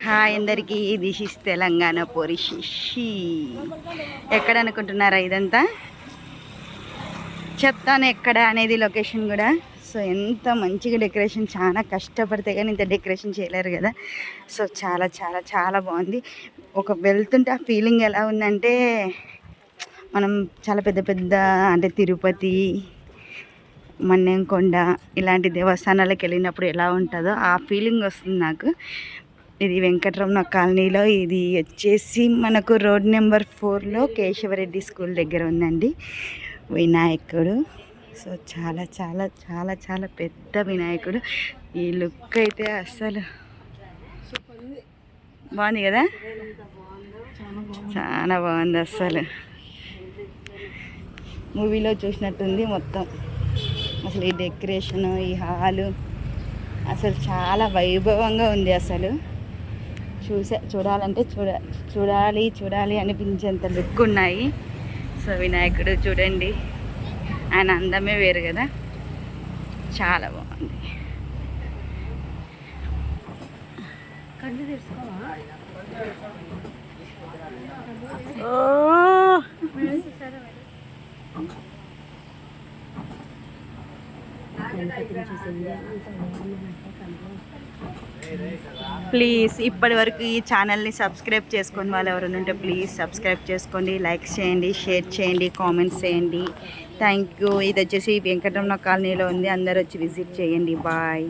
Hi అందరికీ, this is Telangana పొరిషి. ఎక్కడ అనుకుంటున్నారా? ఇదంతా చెప్తాను ఎక్కడ అనేది లొకేషన్ కూడా. సో ఎంత మంచిగా డెకరేషన్, చాలా కష్టపడితే కానీ ఇంత డెకరేషన్ చేయలేరు కదా. సో చాలా చాలా చాలా బాగుంది. ఒక వెళ్తుంటే ఆ ఫీలింగ్ ఎలా ఉందంటే, మనం చాలా పెద్ద పెద్ద అంటే తిరుపతి, మన్నెంకొండ ఇలాంటి దేవస్థానాలకు వెళ్ళినప్పుడు ఎలా ఉంటుందో ఆ ఫీలింగ్ వస్తుంది నాకు. ఇది వెంకటరమణ కాలనీలో, ఇది వచ్చేసి మనకు రోడ్ నెంబర్ 4లో కేశవరెడ్డి స్కూల్ దగ్గర ఉందండి వినాయకుడు. సో చాలా చాలా చాలా చాలా పెద్ద వినాయకుడు. ఈ లుక్ అయితే అస్సలు బాగుంది కదా, చాలా బాగుంది. అస్సలు మూవీలో చూసినట్టుంది మొత్తం. అసలు ఈ డెకరేషను, ఈ హాలు అసలు చాలా వైభవంగా ఉంది. అసలు చూడాలంటే చూడాలి అనిపించేంత లుక్ ఉన్నాయి. సో వినాయకుడు చూడండి, ఆయన అందమే వేరు కదా, చాలా బాగుంది. ప్లీజ్ ఇప్పటి వరకు ఈ ఛానల్ని సబ్స్క్రైబ్ చేసుకొని వాళ్ళు ఎవరైనా ఉంటే ప్లీజ్ సబ్స్క్రైబ్ చేసుకోండి, లైక్ చేయండి, షేర్ చేయండి, కామెంట్స్ చేయండి. Thank you. ఇది వచ్చేసి వెంకటరమణ కాలనీలో ఉంది, అందరూ వచ్చి విజిట్ చేయండి. బాయ్.